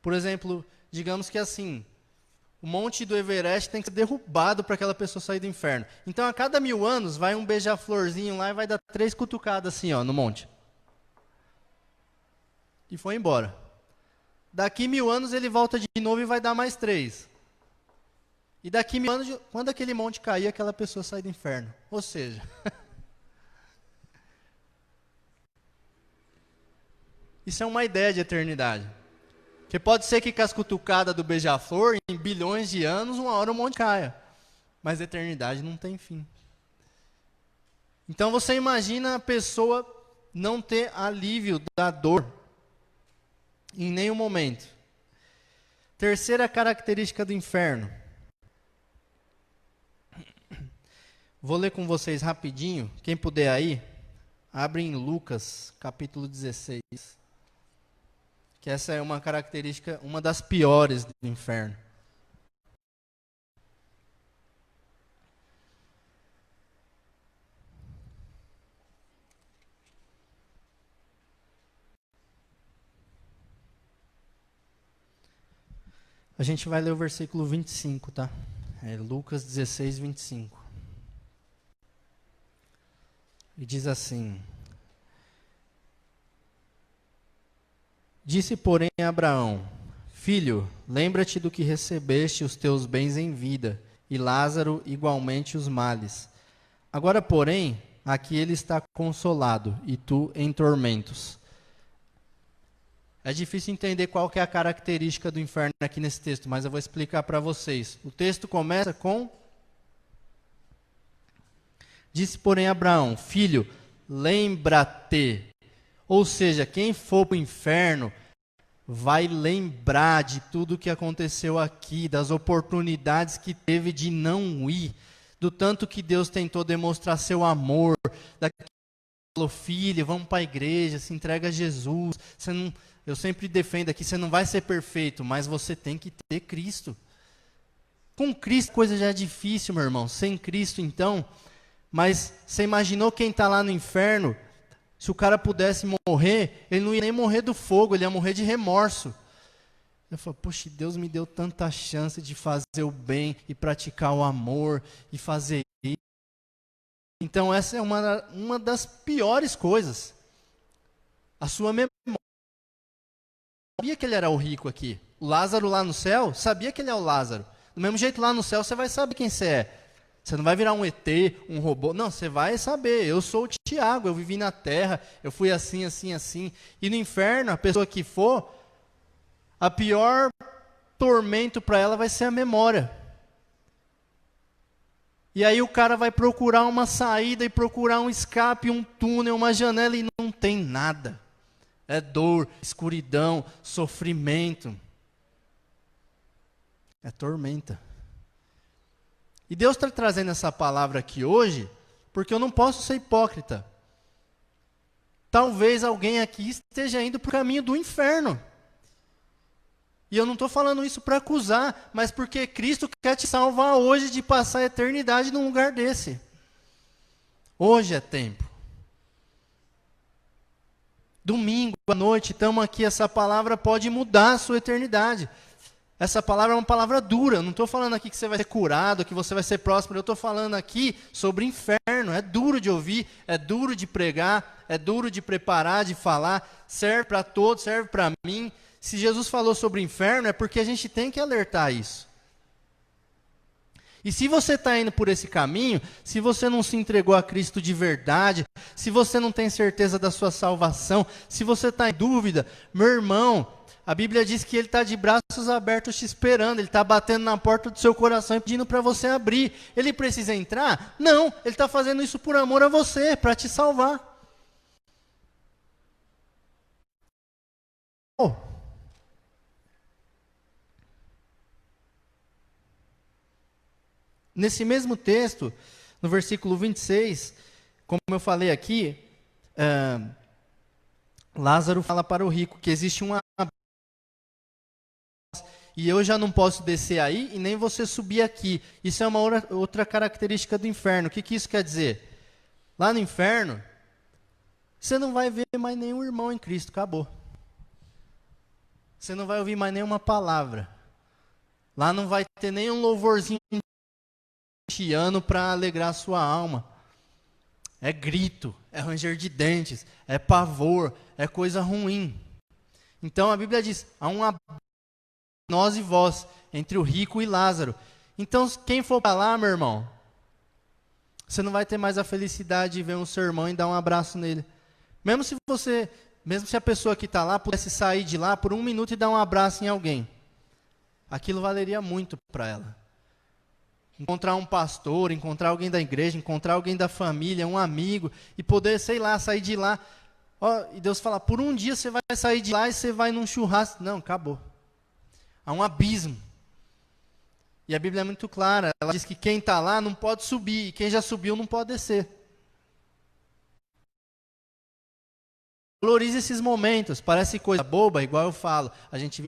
por exemplo, digamos que assim, o monte do Everest tem que ser derrubado para aquela pessoa sair do inferno. Então, a cada 1000 anos, vai um beija-florzinho lá e vai dar 3 cutucadas assim, ó, no monte. E foi embora. Daqui 1000 anos, ele volta de novo e vai dar mais 3. E daqui 1000 anos, quando aquele monte cair, aquela pessoa sai do inferno. Ou seja, isso é uma ideia de eternidade. Porque pode ser que com as cutucadas do beija-flor, em bilhões de anos, uma hora o monte caia. Mas a eternidade não tem fim. Então você imagina a pessoa não ter alívio da dor em nenhum momento. Terceira característica do inferno. Vou ler com vocês rapidinho. Quem puder aí, abre em Lucas, capítulo 16. Que essa é uma característica, uma das piores do inferno. A gente vai ler o versículo 25, tá? É Lucas 16, 25. E diz assim: Disse, porém, a Abraão: Filho, lembra-te do que recebeste os teus bens em vida, e Lázaro igualmente os males. Agora, porém, aqui ele está consolado, e tu em tormentos. É difícil entender qual que é a característica do inferno aqui nesse texto, mas eu vou explicar para vocês. O texto começa com: Disse, porém, a Abraão: Filho, lembra-te. Ou seja, quem for para o inferno vai lembrar de tudo o que aconteceu aqui, das oportunidades que teve de não ir, do tanto que Deus tentou demonstrar seu amor, daquilo que falou, filho, vamos para a igreja, se entrega a Jesus. Eu sempre defendo aqui, você não vai ser perfeito, mas você tem que ter Cristo. Com Cristo a coisa já é difícil, meu irmão. Sem Cristo, então. Mas você imaginou quem está lá no inferno? Se o cara pudesse morrer, ele não ia nem morrer do fogo, ele ia morrer de remorso. Eu falo, poxa, Deus me deu tanta chance de fazer o bem e praticar o amor e fazer isso. Então essa é uma das piores coisas. A sua memória. Sabia que ele era o rico aqui. O Lázaro lá no céu, sabia que ele é o Lázaro. Do mesmo jeito lá no céu você vai saber quem você é. Você não vai virar um ET, um robô. Não, você vai saber. Eu sou o Tiago, eu vivi na terra, eu fui assim, assim, assim. E no inferno, a pessoa que for, a pior tormento para ela vai ser a memória. E aí o cara vai procurar uma saída e procurar um escape, um túnel, uma janela e não tem nada. É dor, escuridão, sofrimento. É tormenta. E Deus está trazendo essa palavra aqui hoje, porque eu não posso ser hipócrita. Talvez alguém aqui esteja indo para o caminho do inferno. E eu não estou falando isso para acusar, mas porque Cristo quer te salvar hoje de passar a eternidade num lugar desse. Hoje é tempo. Domingo à noite, estamos aqui, essa palavra pode mudar a sua eternidade. Essa palavra é uma palavra dura, eu não estou falando aqui que você vai ser curado, que você vai ser próspero, eu estou falando aqui sobre inferno, é duro de ouvir, é duro de pregar, é duro de preparar, de falar, serve para todos, serve para mim. Se Jesus falou sobre inferno, é porque a gente tem que alertar isso. E se você está indo por esse caminho, se você não se entregou a Cristo de verdade, se você não tem certeza da sua salvação, se você está em dúvida, meu irmão, a Bíblia diz que Ele está de braços abertos te esperando, Ele está batendo na porta do seu coração e pedindo para você abrir. Ele precisa entrar? Não, Ele está fazendo isso por amor a você, para te salvar. Oh. Nesse mesmo texto, no versículo 26, como eu falei aqui, Lázaro fala para o rico que existe uma e eu já não posso descer aí e nem você subir aqui. Isso é uma outra característica do inferno. O que isso quer dizer? Lá no inferno, você não vai ver mais nenhum irmão em Cristo, acabou. Você não vai ouvir mais nenhuma palavra. Lá não vai ter nenhum louvorzinho ano para alegrar a sua alma. É grito, é ranger de dentes, é pavor, é coisa ruim. Então a Bíblia diz, há um nós e vós, entre o rico e Lázaro. Então quem for para lá, meu irmão, você não vai ter mais a felicidade de ver um seu irmão e dar um abraço nele. Mesmo se a pessoa que está lá pudesse sair de lá por um minuto e dar um abraço em alguém, aquilo valeria muito para ela. Encontrar um pastor, encontrar alguém da igreja, encontrar alguém da família, um amigo, e poder, sei lá, sair de lá. E Deus fala, por um dia você vai sair de lá e você vai num churrasco. Não, acabou. Há um abismo. E a Bíblia é muito clara, ela diz que quem está lá não pode subir, e quem já subiu não pode descer. Valorize esses momentos, parece coisa boba, igual eu falo, a gente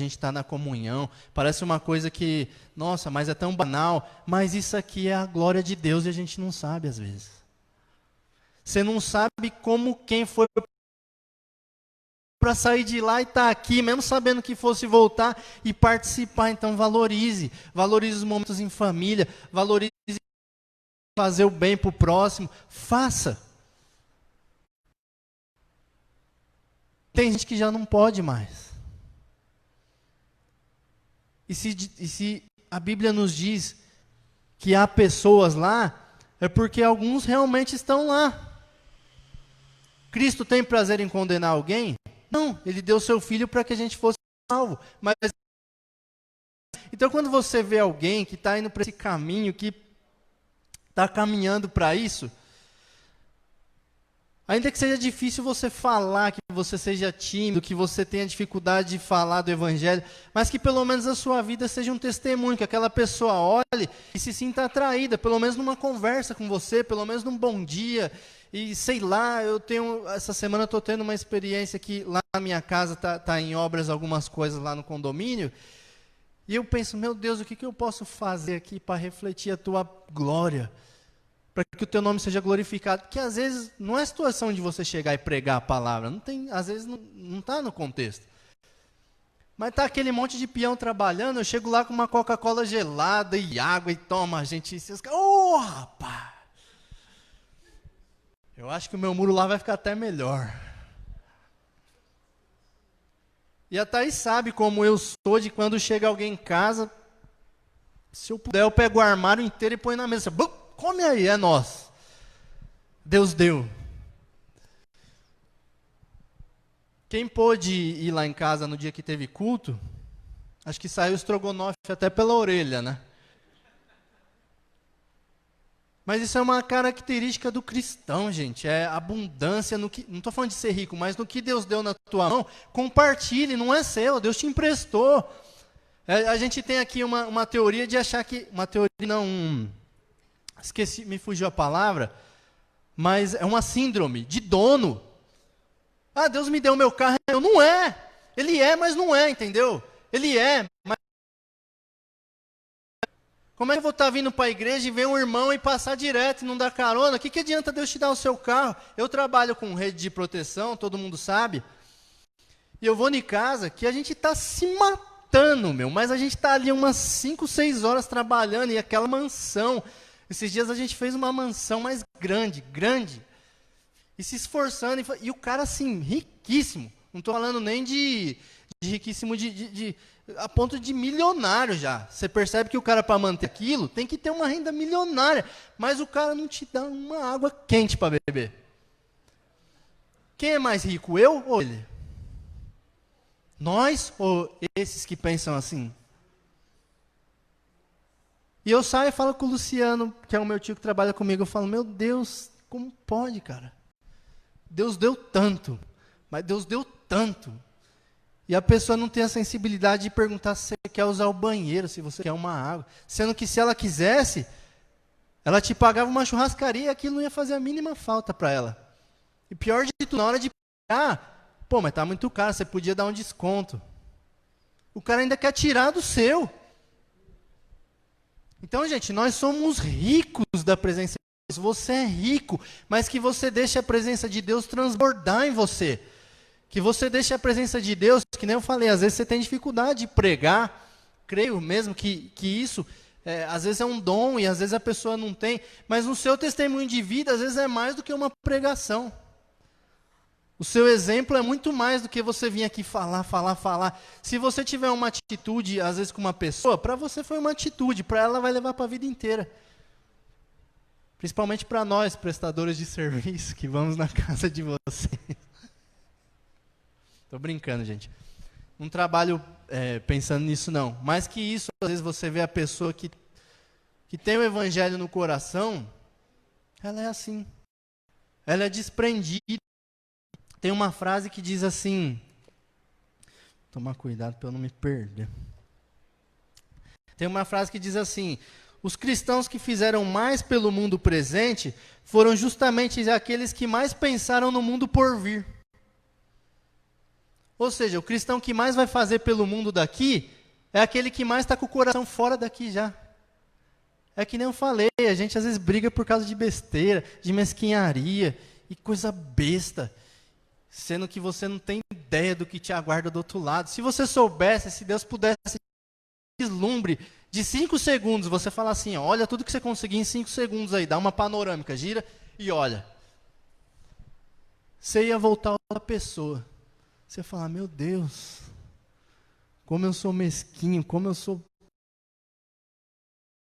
está na comunhão, parece uma coisa que, nossa, mas é tão banal, mas isso aqui é a glória de Deus e a gente não sabe às vezes. Você não sabe como quem foi para sair de lá e estar aqui, mesmo sabendo que fosse voltar e participar, então valorize os momentos em família, valorize fazer o bem para o próximo, faça. Tem gente que já não pode mais. E se a Bíblia nos diz que há pessoas lá, é porque alguns realmente estão lá. Cristo tem prazer em condenar alguém? Não, Ele deu seu Filho para que a gente fosse salvo. Então quando você vê alguém que está indo para esse caminho, que está caminhando para isso, ainda que seja difícil você falar, que você seja tímido, que você tenha dificuldade de falar do Evangelho, mas que pelo menos a sua vida seja um testemunho, que aquela pessoa olhe e se sinta atraída, pelo menos numa conversa com você, pelo menos num bom dia. E sei lá, essa semana eu estou tendo uma experiência que lá na minha casa tá em obras algumas coisas lá no condomínio, e eu penso, meu Deus, o que eu posso fazer aqui para refletir a tua glória? Para que o teu nome seja glorificado, que às vezes não é situação de você chegar e pregar a palavra, às vezes não está no contexto. Mas está aquele monte de peão trabalhando, eu chego lá com uma Coca-Cola gelada e água e toma, gente, rapaz! Eu acho que o meu muro lá vai ficar até melhor. E a Thaís sabe como eu sou de quando chega alguém em casa, Se eu puder, eu pego o armário inteiro e põe na mesa. Bum, come aí, é nosso. Deus deu. Quem pôde ir lá em casa no dia que teve culto, acho que saiu estrogonofe até pela orelha, né? Mas isso é uma característica do cristão, gente. É abundância no que. Não estou falando de ser rico, mas no que Deus deu na tua mão, compartilhe, não é seu, Deus te emprestou. A gente tem aqui uma teoria de achar que. Uma teoria não. Esqueci, me fugiu a palavra, mas é uma síndrome de dono. Ah, Deus me deu o meu carro. Eu não é. Ele é, mas não é, entendeu? Ele é, mas. Como é que eu vou estar vindo para a igreja e ver um irmão e passar direto e não dar carona? O que adianta Deus te dar o seu carro? Eu trabalho com rede de proteção, todo mundo sabe. E eu vou em casa que a gente está se matando, meu. Mas a gente está ali umas 5, 6 horas trabalhando e aquela mansão. Esses dias a gente fez uma mansão mais grande. E se esforçando. E o cara assim, riquíssimo. Não estou falando nem de riquíssimo a ponto de milionário já. Você percebe que o cara, para manter aquilo, tem que ter uma renda milionária. Mas o cara não te dá uma água quente para beber. Quem é mais rico, eu ou ele? Nós ou esses que pensam assim? E eu saio e falo com o Luciano, que é o meu tio que trabalha comigo, eu falo, meu Deus, como pode, cara? Deus deu tanto, mas Deus deu tanto. E a pessoa não tem a sensibilidade de perguntar se você quer usar o banheiro, se você quer uma água. Sendo que se ela quisesse, ela te pagava uma churrascaria e aquilo não ia fazer a mínima falta para ela. E pior de tudo, na hora de pagar, pô, mas tá muito caro, você podia dar um desconto. O cara ainda quer tirar do seu. Então, gente, nós somos ricos da presença de Deus. Você é rico, mas que você deixe a presença de Deus transbordar em você. Que você deixe a presença de Deus, que nem eu falei, às vezes você tem dificuldade de pregar. Creio mesmo que isso, às vezes é um dom e às vezes a pessoa não tem. Mas no seu testemunho de vida, às vezes é mais do que uma pregação. O seu exemplo é muito mais do que você vir aqui falar. Se você tiver uma atitude, às vezes com uma pessoa, para você foi uma atitude, para ela vai levar para a vida inteira. Principalmente para nós, prestadores de serviço, que vamos na casa de vocês. Estou brincando, gente. Não trabalho pensando nisso, não. Mais que isso, às vezes você vê a pessoa que tem o evangelho no coração, ela é assim. Ela é desprendida. Tem uma frase que diz assim, tomar cuidado para eu não me perder. Tem uma frase que diz assim, os cristãos que fizeram mais pelo mundo presente foram justamente aqueles que mais pensaram no mundo por vir. Ou seja, o cristão que mais vai fazer pelo mundo daqui é aquele que mais está com o coração fora daqui já. É que nem eu falei, a gente às vezes briga por causa de besteira, de mesquinharia e coisa besta. Sendo que você não tem ideia do que te aguarda do outro lado. Se você soubesse, se Deus pudesse vislumbre de 5 segundos, você fala assim, olha tudo que você conseguir em 5 segundos aí, dá uma panorâmica, gira e olha. Você ia voltar outra pessoa. Você ia falar, meu Deus, como eu sou mesquinho, como eu sou...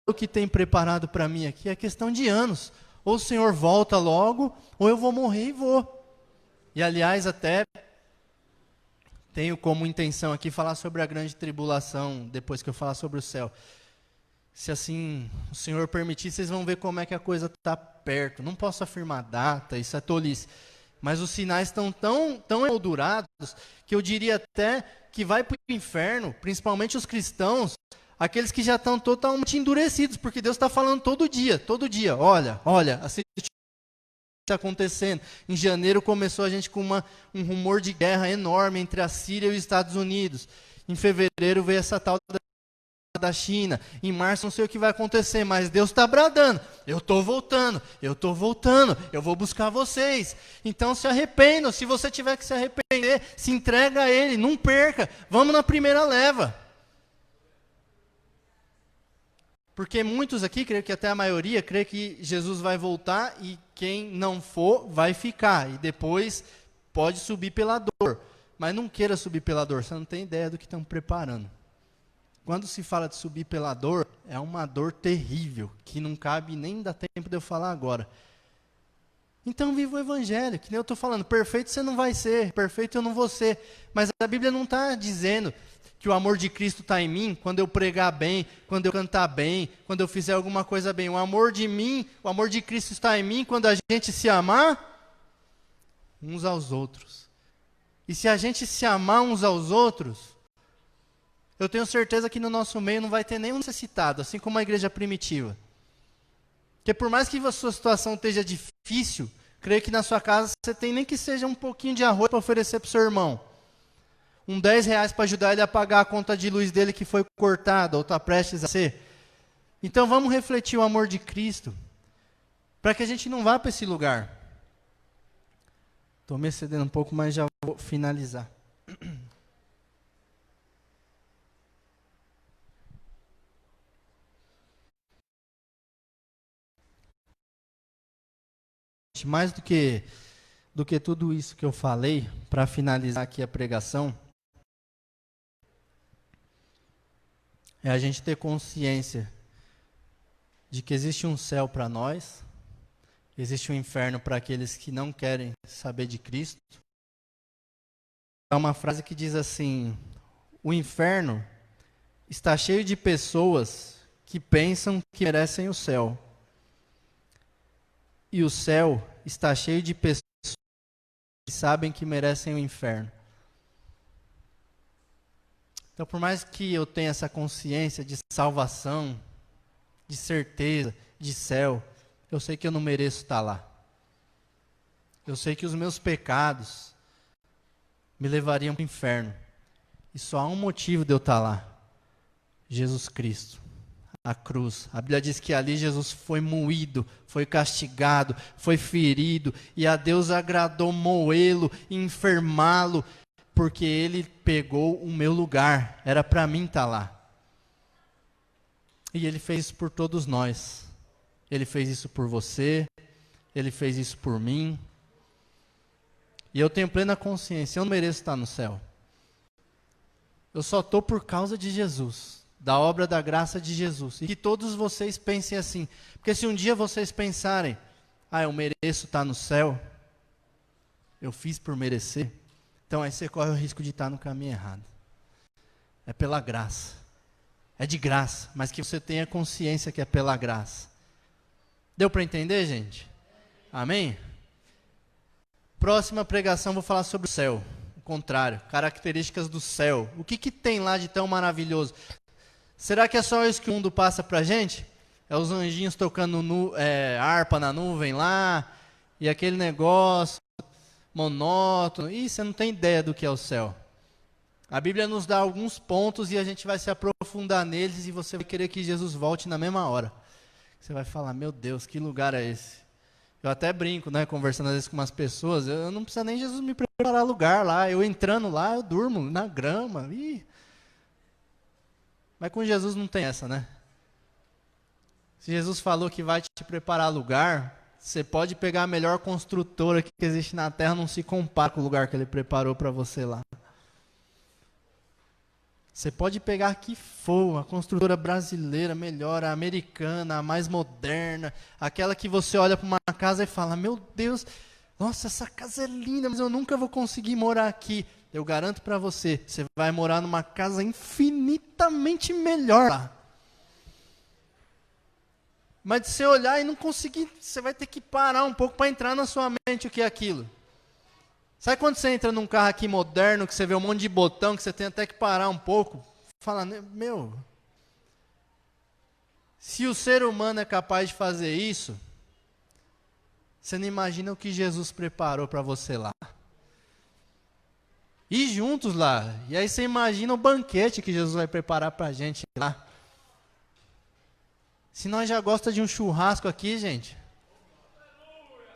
O que tem preparado para mim aqui é questão de anos. Ou o Senhor volta logo, ou eu vou morrer e vou. E, aliás, até tenho como intenção aqui falar sobre a grande tribulação, depois que eu falar sobre o céu. Se assim o Senhor permitir, vocês vão ver como é que a coisa está perto. Não posso afirmar data, isso é tolice. Mas os sinais estão tão emoldurados que eu diria até que vai para o inferno, principalmente os cristãos, aqueles que já estão totalmente endurecidos, porque Deus está falando todo dia, olha, assim está acontecendo. Em janeiro começou a gente com um rumor de guerra enorme entre a Síria e os Estados Unidos. Em fevereiro veio essa tal da China. Em março não sei o que vai acontecer, mas Deus está bradando. Eu estou voltando, eu vou buscar vocês. Então se arrependam, se você tiver que se arrepender, se entrega a Ele, não perca. Vamos na primeira leva. Porque muitos aqui, creio que até a maioria, crê que Jesus vai voltar e quem não for vai ficar. E depois pode subir pela dor. Mas não queira subir pela dor, você não tem ideia do que estão preparando. quando se fala de subir pela dor, é uma dor terrível, que não cabe nem dá tempo de eu falar agora. Então viva o evangelho, que nem eu estou falando, perfeito você não vai ser, perfeito eu não vou ser. Mas a Bíblia não está dizendo que o amor de Cristo está em mim quando eu pregar bem, quando eu cantar bem, quando eu fizer alguma coisa bem. O amor de Cristo está em mim quando a gente se amar uns aos outros. E se a gente se amar uns aos outros, eu tenho certeza que no nosso meio não vai ter nenhum necessitado, assim como a igreja primitiva. Porque por mais que a sua situação esteja difícil, creio que na sua casa você tem nem que seja um pouquinho de arroz para oferecer para o seu irmão. Um R$10 para ajudar ele a pagar a conta de luz dele que foi cortada ou está prestes a ser. Então vamos refletir o amor de Cristo, para que a gente não vá para esse lugar. Estou me excedendo um pouco, mas já vou finalizar. Mais do que tudo isso que eu falei, para finalizar aqui a pregação, é a gente ter consciência de que existe um céu para nós, existe um inferno para aqueles que não querem saber de Cristo. Há uma frase que diz assim: o inferno está cheio de pessoas que pensam que merecem o céu. E o céu está cheio de pessoas que sabem que merecem o inferno. Então, por mais que eu tenha essa consciência de salvação, de certeza, de céu, eu sei que eu não mereço estar lá. Eu sei que os meus pecados me levariam para o inferno. E só há um motivo de eu estar lá: Jesus Cristo. A cruz. A Bíblia diz que ali Jesus foi moído, foi castigado, foi ferido, e a Deus agradou moê-lo, enfermá-lo, porque ele pegou o meu lugar. Era para mim estar lá. E ele fez isso por todos nós. Ele fez isso por você, ele fez isso por mim. E eu tenho plena consciência, eu não mereço estar no céu. Eu só estou por causa de Jesus, da obra da graça de Jesus. E que todos vocês pensem assim. Porque se um dia vocês pensarem: eu mereço estar no céu, eu fiz por merecer, então aí você corre o risco de estar no caminho errado. É pela graça. É de graça, mas que você tenha consciência que é pela graça. Deu para entender, gente? Amém? Próxima pregação vou falar sobre o céu. O contrário, características do céu. O que tem lá de tão maravilhoso? Será que é só isso que o mundo passa pra gente? É os anjinhos tocando harpa na nuvem lá, e aquele negócio monótono. Ih, você não tem ideia do que é o céu. A Bíblia nos dá alguns pontos e a gente vai se aprofundar neles, e você vai querer que Jesus volte na mesma hora. Você vai falar: meu Deus, que lugar é esse? Eu até brinco, né, conversando às vezes com umas pessoas, eu não preciso nem Jesus me preparar lugar lá. Eu entrando lá, eu durmo na grama. Ih. Mas com Jesus não tem essa, né? Se Jesus falou que vai te preparar lugar, você pode pegar a melhor construtora que existe na terra, não se compara com o lugar que ele preparou para você lá. Você pode pegar a que for, a construtora brasileira melhor, a americana, a mais moderna, aquela que você olha para uma casa e fala: meu Deus, nossa, essa casa é linda, mas eu nunca vou conseguir morar aqui. Eu garanto para você, você vai morar numa casa infinitamente melhor lá. Mas se você olhar e não conseguir, você vai ter que parar um pouco para entrar na sua mente o que é aquilo. Sabe quando você entra num carro aqui moderno, que você vê um monte de botão, que você tem até que parar um pouco? Fala: meu, se o ser humano é capaz de fazer isso, você não imagina o que Jesus preparou para você lá. E juntos lá. E aí você imagina o banquete que Jesus vai preparar para a gente lá. Se nós já gostamos de um churrasco aqui, gente.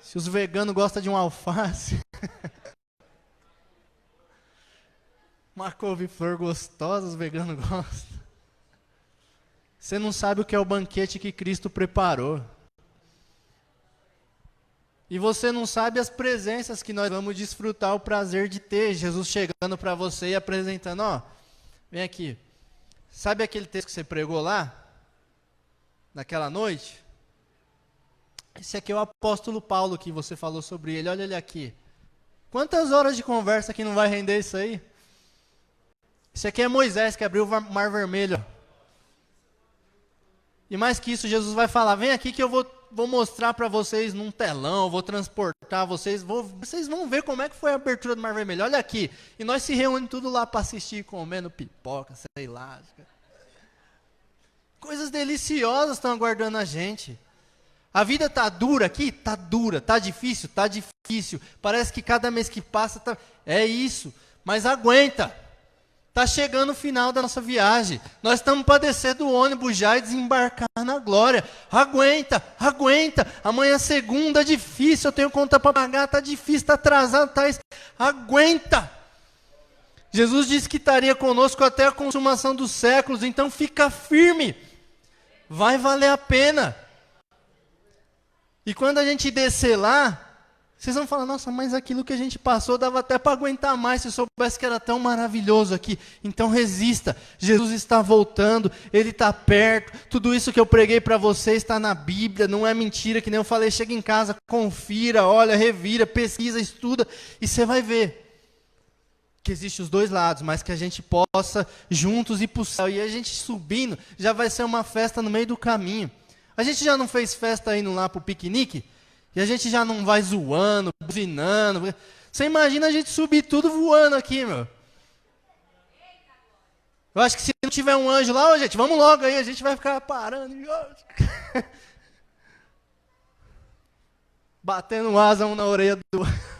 Se os veganos gostam de um alface. Uma couve-flor gostosa, os veganos gostam. Você não sabe o que é o banquete que Cristo preparou. E você não sabe as presenças que nós vamos desfrutar o prazer de ter. Jesus chegando para você e apresentando: vem aqui, Sabe aquele texto que você pregou lá? Naquela noite? Esse aqui é o apóstolo Paulo que você falou sobre ele. Olha ele aqui. Quantas horas de conversa que não vai render isso aí? Esse aqui é Moisés que abriu o Mar Vermelho. E mais que isso, Jesus vai falar, vem aqui que eu vou mostrar para vocês num telão, vou transportar vocês, vocês vão ver como é que foi a abertura do Mar Vermelho. Olha aqui. E nós se reunimos tudo lá para assistir, comendo pipoca, sei lá. Coisas deliciosas estão aguardando a gente. A vida tá dura aqui? Tá dura. Tá difícil? Tá difícil. Parece que cada mês que passa tá... É isso. Mas aguenta. Tá chegando o final da nossa viagem. Nós estamos para descer do ônibus já e desembarcar na glória. Aguenta, aguenta. Amanhã é segunda, difícil. Eu tenho conta para pagar, tá difícil, tá atrasado, tá... Aguenta. Jesus disse que estaria conosco até a consumação dos séculos. Então fica firme. Vai valer a pena. E quando a gente descer lá, vocês vão falar, nossa, mas aquilo que a gente passou dava até para aguentar mais, se soubesse que era tão maravilhoso aqui. Então resista, Jesus está voltando, Ele está perto, tudo isso que eu preguei para vocês está na Bíblia, não é mentira, que nem eu falei, chega em casa, confira, olha, revira, pesquisa, estuda, e você vai ver que existem os dois lados, mas que a gente possa juntos ir para o céu, e a gente subindo, já vai ser uma festa no meio do caminho. A gente já não fez festa indo lá para o piquenique? E a gente já não vai zoando, buzinando. Você imagina a gente subir tudo voando aqui, meu. Eu acho que se não tiver um anjo lá, gente, vamos logo aí, a gente vai ficar parando. Batendo asa um na orelha do outro.